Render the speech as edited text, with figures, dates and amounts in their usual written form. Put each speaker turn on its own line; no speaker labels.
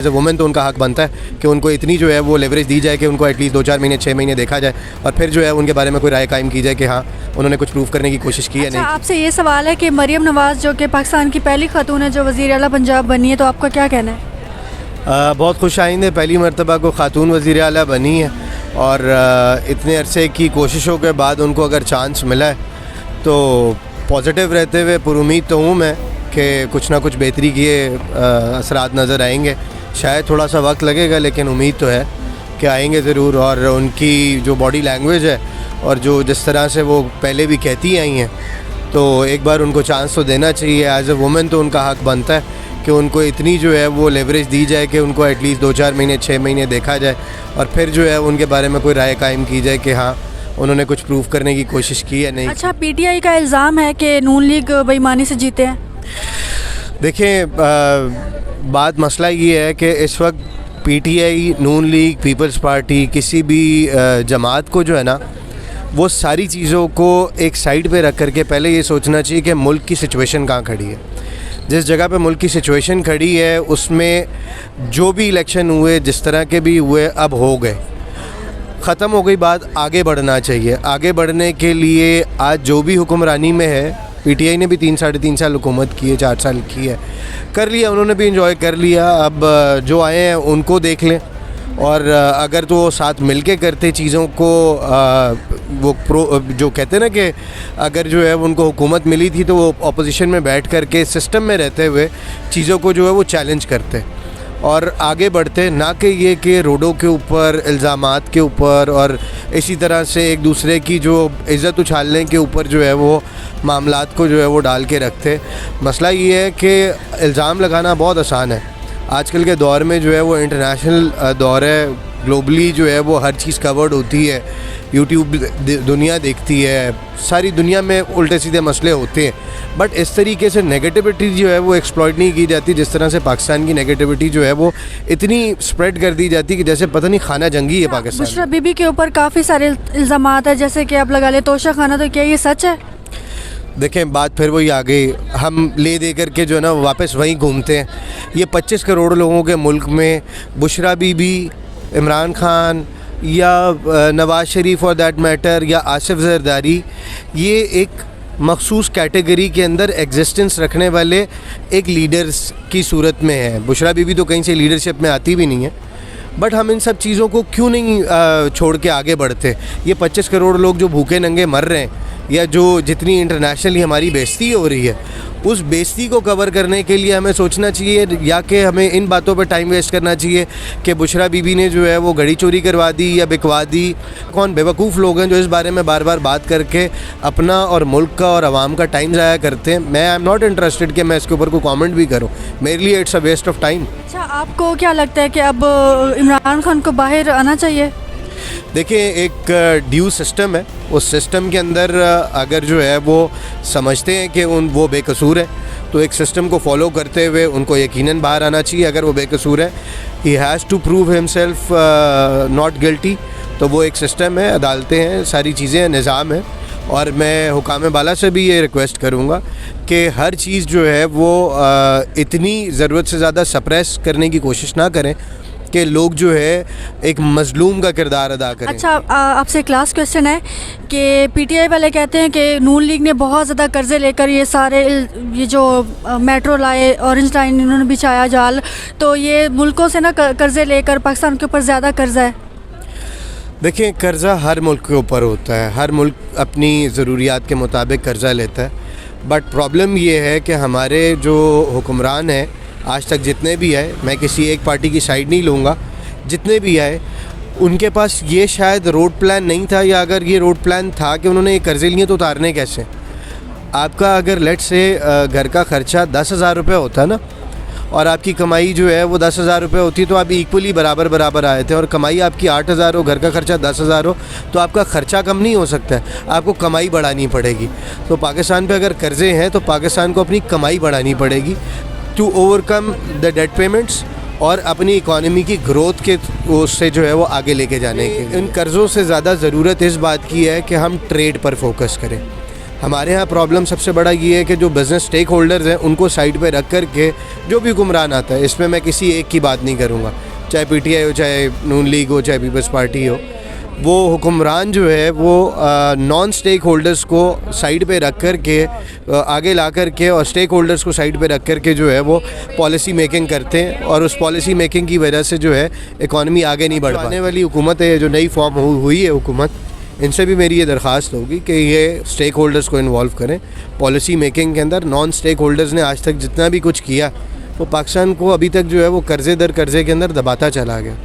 As a women तो उनका हक बनता है कि उनको इतनी जो है वो लेवरेज दी जाए कि उनको एटलीस्ट 2-4 महीने 6 महीने देखा जाए और फिर जो है उनके बारे में कोई राय कायम की जाए कि हाँ उन्होंने कुछ प्रूव करने की कोशिश की है।
अच्छा,
नहीं
आपसे ये सवाल है कि मरियम नवाज़ जो कि पाकिस्तान की पहली खातून है जो वज़ीर आला पंजाब बनी है, तो आपका क्या कहना है?
बहुत खुश आइंदे, पहली मरतबा को खातून वज़ीर आला बनी है और इतने अरसे की कोशिशों के बाद उनको अगर चांस मिला है तो पॉजिटिव रहते हुए पुरुमीद तो हूँ मैं कि कुछ ना कुछ बेहतरी के असरात नज़र आएंगे। शायद थोड़ा सा वक्त लगेगा लेकिन उम्मीद तो है कि आएंगे ज़रूर। और उनकी जो बॉडी लैंग्वेज है और जो जिस तरह से वो पहले भी कहती आई हैं तो एक बार उनको चांस तो देना चाहिए। एज अ वुमेन तो उनका हक बनता है कि उनको इतनी जो है वो लेवरेज दी जाए कि उनको एटलीस्ट 2-4 महीने 6 महीने देखा जाए और फिर जो है उनके बारे में कोई राय कायम की जाए कि हाँ उन्होंने कुछ प्रूव करने की कोशिश की है। नहीं
अच्छा, पीटीआई का इल्ज़ाम है कि नून लीग बेईमानी से जीते हैं।
देखिए बात मसला ये है कि इस वक्त पीटीआई, नून लीग, पीपल्स पार्टी, किसी भी जमात को जो है ना वो सारी चीज़ों को एक साइड पे रख करके पहले ये सोचना चाहिए कि मुल्क की सिचुएशन कहाँ खड़ी है। जिस जगह पे मुल्क की सिचुएशन खड़ी है उसमें जो भी इलेक्शन हुए, जिस तरह के भी हुए, अब हो गए, ख़त्म हो गई बात। आगे बढ़ना चाहिए। आगे बढ़ने के लिए आज जो भी हुक्मरानी में है, पीटीआई ने भी 3-3.5 साल हुकूमत की है, 4 साल की है, कर लिया, उन्होंने भी इंजॉय कर लिया। अब जो आए हैं उनको देख लें और अगर तो साथ मिलके करते चीज़ों को वो जो कहते हैं ना कि अगर जो है उनको हुकूमत मिली थी तो वो अपोजिशन में बैठ करके सिस्टम में रहते हुए चीज़ों को जो है वो चैलेंज करते और आगे बढ़ते, ना कि ये कि रोडों के ऊपर, इल्ज़ामात के ऊपर और इसी तरह से एक दूसरे की जो इज़्ज़त उछालने के ऊपर जो है वो मामलात को जो है वो डाल के रखते। मसला ये है कि इल्ज़ाम लगाना बहुत आसान है। आजकल के दौर में जो है वो इंटरनेशनल दौर है, ग्लोबली जो है वो हर चीज़ कवर्ड होती है, यूट्यूब दुनिया देखती है, सारी दुनिया में उल्टे सीधे मसले होते हैं, बट इस तरीके से नेगेटिविटी जो है वो एक्सप्लॉइट नहीं की जाती जिस तरह से पाकिस्तान की नेगेटिविटी जो है वो इतनी स्प्रेड कर दी जाती कि जैसे पता नहीं खाना जंगी है पाकिस्तान।
बुशरा बीबी के ऊपर काफ़ी सारे इल्ज़ामात है, जैसे कि आप लगा ले तोशा खाना, तो क्या ये सच है?
देखें बात फिर वही आ गई, हम ले दे करके जो है ना वापस वहीं घूमते हैं। ये 25 करोड़ लोगों के मुल्क में बुशरा बीबी, इमरान खान या Nawaz Sharif for that matter या आसिफ ज़रदारी, ये एक मखसूस कैटेगरी के अंदर एग्जिस्टेंस रखने वाले एक लीडर्स की सूरत में है। बुशरा बीबी तो कहीं से लीडरशिप में आती भी नहीं है, बट हम इन सब चीज़ों को क्यों नहीं छोड़ के आगे बढ़ते। ये 25 करोड़ लोग जो भूखे नंगे मर रहे हैं या जो जितनी इंटरनेशनली हमारी बेइज्जती हो रही है, उस बेइज्जती को कवर करने के लिए हमें सोचना चाहिए या कि हमें इन बातों पर टाइम वेस्ट करना चाहिए कि बुशरा बीबी ने जो है वो घड़ी चोरी करवा दी या बिकवा दी। कौन बेवकूफ़ लोग हैं जो इस बारे में बार बार बात करके अपना और मुल्क का और आवाम का टाइम ज़ाया करते हैं। मैं आई एम नॉट इंटरेस्टेड कि मैं इसके ऊपर कोई कॉमेंट भी करूँ, मेरे लिए it's a waste of time.
अच्छा, आपको क्या लगता है कि अब इमरान खान को बाहर आना चाहिए?
देखिए एक ड्यू सिस्टम है, उस सिस्टम के अंदर अगर जो है वो समझते हैं कि वो बेकसूर है तो एक सिस्टम को फॉलो करते हुए उनको यकीनन बाहर आना चाहिए। अगर वो बेकसूर है, he has to prove himself not guilty, तो वो एक सिस्टम है, अदालतें हैं, सारी चीज़ें हैं, निज़ाम है। और मैं हुकाम बाला से भी ये रिक्वेस्ट करूँगा कि हर चीज़ जो है वो इतनी ज़रूरत से ज़्यादा सप्रेस करने की कोशिश ना करें कि लोग जो है एक मजलूम का किरदार अदा करें।
अच्छा, आपसे एक लास्ट क्वेश्चन है कि पीटीआई वाले कहते हैं कि नून लीग ने बहुत ज़्यादा कर्ज़े लेकर ये जो मेट्रो लाए, ऑरेंज लाइन इन्होंने बिछाया जाल, तो ये मुल्कों से ना कर्ज़े लेकर पाकिस्तान के ऊपर ज़्यादा कर्ज़ा है।
देखिए कर्ज़ा हर मुल्क के ऊपर होता है, हर मुल्क अपनी ज़रूरियात के मुताबिक कर्ज़ा लेता है, बट प्रॉब्लम ये है कि हमारे जो हुक्मरान हैं आज तक जितने भी आए, मैं किसी एक पार्टी की साइड नहीं लूँगा, जितने भी आए उनके पास ये शायद रोड प्लान नहीं था, या अगर ये रोड प्लान था कि उन्होंने ये कर्ज़े लिए तो उतारने कैसे। आपका अगर लेट से घर का ख़र्चा 10,000 रुपये होता है ना और आपकी कमाई जो है वो 10,000 रुपये होती है तो आप इक्वली बराबर आए थे, और कमाई आपकी 8,000 हो, घर का ख़र्चा 10,000 हो, तो आपका ख़र्चा कम नहीं हो सकता है, आपको कमाई बढ़ानी पड़ेगी। तो पाकिस्तान पे अगर कर्ज़े हैं तो पाकिस्तान को अपनी कमाई बढ़ानी पड़ेगी to overcome the debt payments और अपनी इकॉनमी की ग्रोथ के उससे जो है वो आगे लेके जाने के। इन कर्ज़ों से ज़्यादा ज़रूरत इस बात की है कि हम ट्रेड पर फोकस करें। हमारे यहाँ प्रॉब्लम सबसे बड़ा ये है कि जो बिज़नेस स्टेक होल्डर्स हैं उनको साइड पे रख कर के जो भी हुक्मरान आता है, इसमें मैं किसी एक की बात नहीं करूँगा, चाहे पीटीआई हो, चाहे नून लीग हो, चाहे पीपल्स पार्टी हो, वो हुक्मरान जो है वो नॉन स्टेक होल्डर्स को साइड पे रख कर के आगे ला कर के और स्टेक होल्डर्स को साइड पे रख कर के जो है वो पॉलिसी मेकिंग करते हैं, और उस पॉलिसी मेकिंग की वजह से जो है इकॉनमी आगे नहीं बढ़ पाती। आने वाली हुकूमत है, जो नई फॉर्म हुई है हुकूमत, इनसे भी मेरी ये दरख्वास्त होगी कि ये स्टेक होल्डर्स को इन्वॉल्व करें पॉलिसी मेकिंग के अंदर। नॉन स्टेक होल्डर्स ने आज तक जितना भी कुछ किया वो पाकिस्तान को अभी तक जो है वो कर्ज़े दर कर्ज़े के अंदर दबाता चला गया।